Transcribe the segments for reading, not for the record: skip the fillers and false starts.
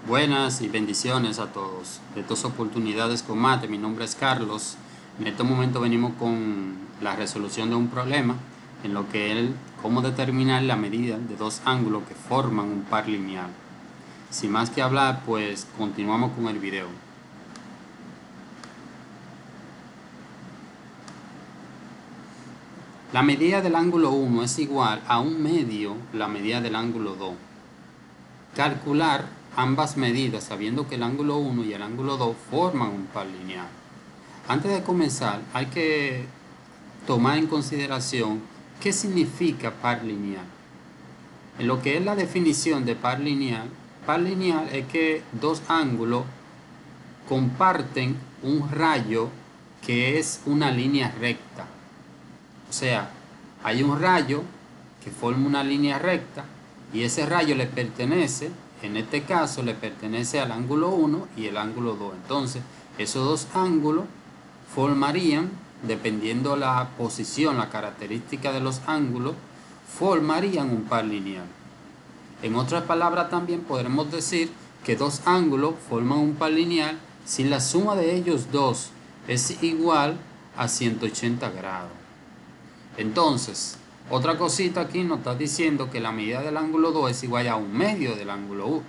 Buenas y bendiciones a todos. De estas oportunidades con mate, mi nombre es Carlos. En este momento venimos con la resolución de un problema en lo que es cómo determinar la medida de dos ángulos que forman un par lineal. Sin más que hablar, pues continuamos con el video. La medida del ángulo 1 es igual a un medio la medida del ángulo 2. Calcular ambas medidas sabiendo que el ángulo 1 y el ángulo 2 forman un par lineal. Antes de comenzar hay que tomar en consideración qué significa par lineal. En lo que es la definición de par lineal es que dos ángulos comparten un rayo que es una línea recta. O sea, hay un rayo que forma una línea recta y ese rayo le pertenece, en este caso le pertenece al ángulo 1 y el ángulo 2. Entonces, esos dos ángulos formarían, dependiendo la posición, la característica de los ángulos, formarían un par lineal. En otras palabras también podremos decir que dos ángulos forman un par lineal si la suma de ellos dos es igual a 180 grados. Entonces, otra cosita aquí nos está diciendo que la medida del ángulo 2 es igual a un medio del ángulo 1.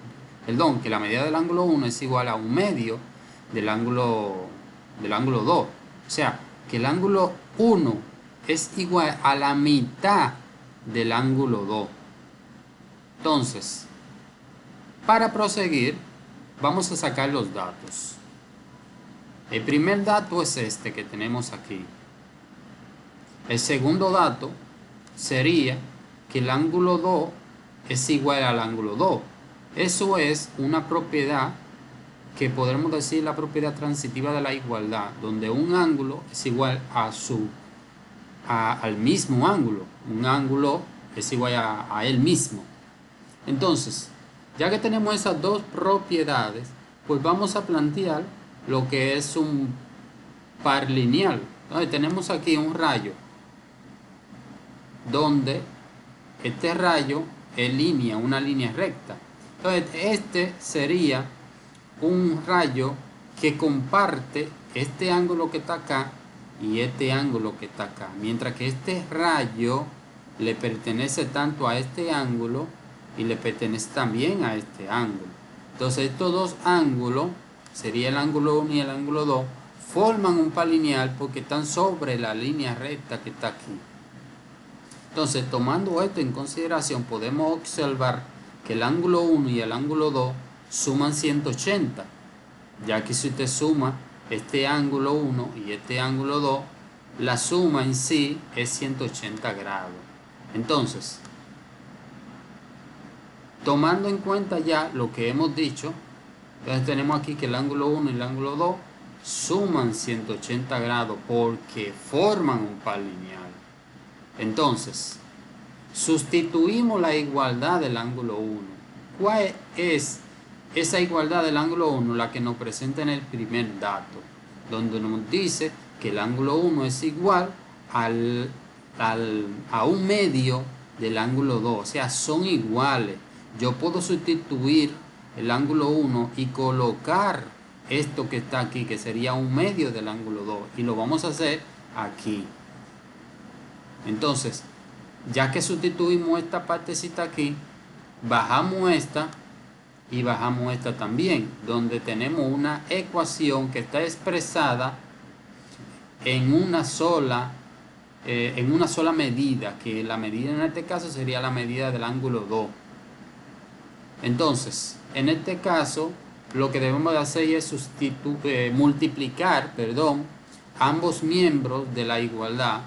Perdón, que la medida del ángulo 1 es igual a un medio del ángulo 2. O sea, que el ángulo 1 es igual a la mitad del ángulo 2. Entonces, para proseguir, vamos a sacar los datos. El primer dato es este que tenemos aquí. El segundo dato sería que el ángulo 2 es igual al ángulo 2. Eso es una propiedad que podremos decir la propiedad transitiva de la igualdad, donde un ángulo es igual al mismo ángulo. Un ángulo es igual a él mismo. Entonces, ya que tenemos esas dos propiedades, pues vamos a plantear lo que es un par lineal. Entonces, tenemos aquí un rayo donde este rayo es una línea recta. Entonces, este sería un rayo que comparte este ángulo que está acá y este ángulo que está acá, mientras que este rayo le pertenece tanto a este ángulo y le pertenece también a este ángulo. Entonces estos dos ángulos, sería el ángulo 1 y el ángulo 2, forman un par lineal porque están sobre la línea recta que está aquí. Entonces, tomando esto en consideración, podemos observar que el ángulo 1 y el ángulo 2 suman 180, ya que si usted suma este ángulo 1 y este ángulo 2, la suma en sí es 180 grados. Entonces, tomando en cuenta ya lo que hemos dicho, entonces tenemos aquí que el ángulo 1 y el ángulo 2 suman 180 grados porque forman un par lineal. Entonces, sustituimos la igualdad del ángulo 1. ¿Cuál es esa igualdad del ángulo 1? La que nos presenta en el primer dato, donde nos dice que el ángulo 1 es igual a un medio del ángulo 2. O sea, son iguales. Yo puedo sustituir el ángulo 1 y colocar esto que está aquí, que sería un medio del ángulo 2. Y lo vamos a hacer aquí. Entonces, ya que sustituimos esta partecita aquí, bajamos esta y bajamos esta también, donde tenemos una ecuación que está expresada en una sola medida, que la medida en este caso sería la medida del ángulo 2. Entonces, en este caso, lo que debemos de hacer es multiplicar ambos miembros de la igualdad,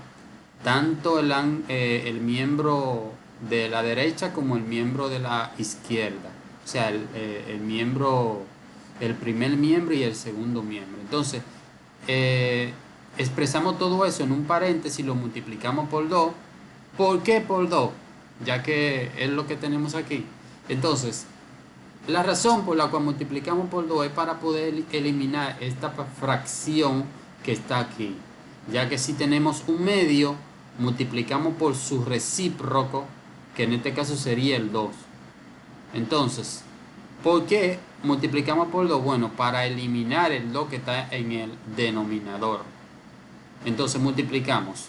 tanto el miembro de la derecha como el miembro de la izquierda. O sea, el primer miembro y el segundo miembro. Entonces, expresamos todo eso en un paréntesis y lo multiplicamos por 2. ¿Por qué por 2? Ya que es lo que tenemos aquí. Entonces, la razón por la cual multiplicamos por 2 es para poder eliminar esta fracción que está aquí. Ya que si tenemos un medio, multiplicamos por su recíproco, que en este caso sería el 2. Entonces, ¿por qué multiplicamos por 2, bueno, para eliminar el 2 que está en el denominador. Entonces multiplicamos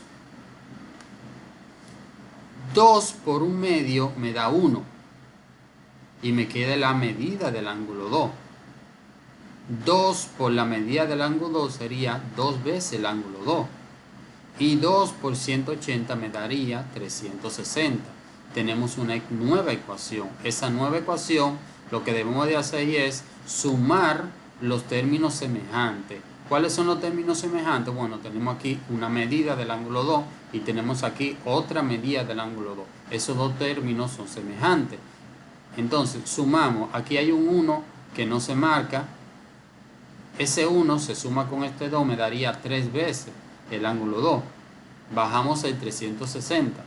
2 por 1/2 me da 1 y me queda la medida del ángulo 2. 2 por la medida del ángulo 2 sería 2 veces el ángulo 2. Y 2 por 180 me daría 360. Tenemos una nueva ecuación. Esa nueva ecuación lo que debemos de hacer es sumar los términos semejantes. ¿Cuáles son los términos semejantes? Bueno, tenemos aquí una medida del ángulo 2 y tenemos aquí otra medida del ángulo 2. Esos dos términos son semejantes. Entonces sumamos. Aquí hay un 1 que no se marca. Ese 1 se suma con este 2, me daría 3 veces el ángulo 2. Bajamos el 360.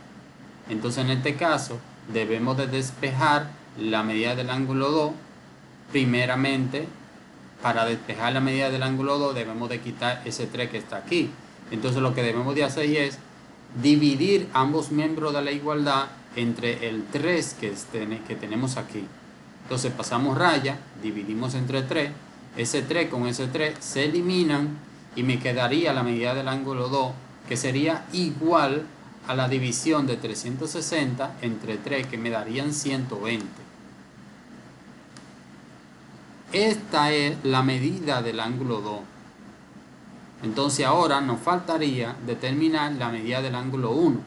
Entonces en este caso debemos de despejar la medida del ángulo 2. Primeramente, para despejar la medida del ángulo 2 debemos de quitar ese 3 que está aquí. Entonces lo que debemos de hacer es dividir ambos miembros de la igualdad entre el 3 que tenemos aquí. Entonces pasamos raya, dividimos entre 3. Ese 3 con ese 3 se eliminan y me quedaría la medida del ángulo 2, que sería igual a la división de 360 entre 3, que me darían 120. Esta es la medida del ángulo 2. Entonces ahora nos faltaría determinar la medida del ángulo 1.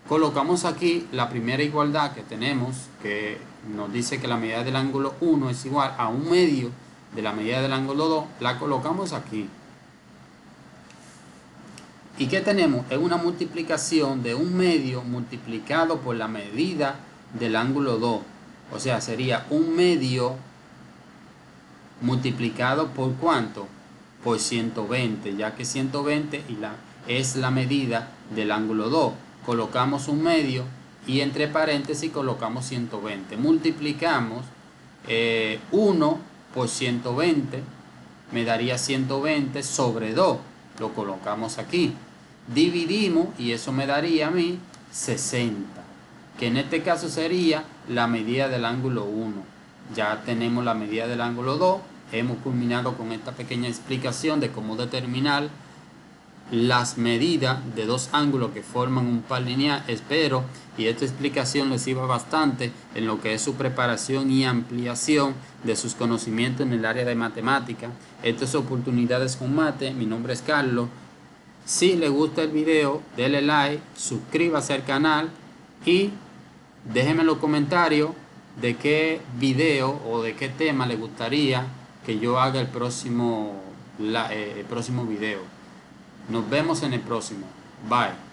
Colocamos aquí la primera igualdad que tenemos, que nos dice que la medida del ángulo 1 es igual a 1/2 de la medida del ángulo 2, la colocamos aquí. ¿Y qué tenemos? Es una multiplicación de 1/2 multiplicado por la medida del ángulo 2. O sea, sería 1/2 multiplicado por ¿cuánto? Por 120, ya que 120 es la medida del ángulo 2. Colocamos 1/2 y entre paréntesis colocamos 120. Multiplicamos 1 por 120, me daría 120 sobre 2. Lo colocamos aquí. Dividimos y eso me daría a mí 60, que en este caso sería la medida del ángulo 1. Ya tenemos la medida del ángulo 2. Hemos culminado con esta pequeña explicación de cómo determinar las medidas de dos ángulos que forman un par lineal. Espero y esta explicación les sirva bastante en lo que es su preparación y ampliación de sus conocimientos en el área de matemática. Esto es Oportunidades con Mate. Mi nombre es Carlos. Si les gusta el video, denle like, suscríbase al canal y déjenme en los comentarios de qué video o de qué tema les gustaría que yo haga el próximo video. Nos vemos en el próximo. Bye.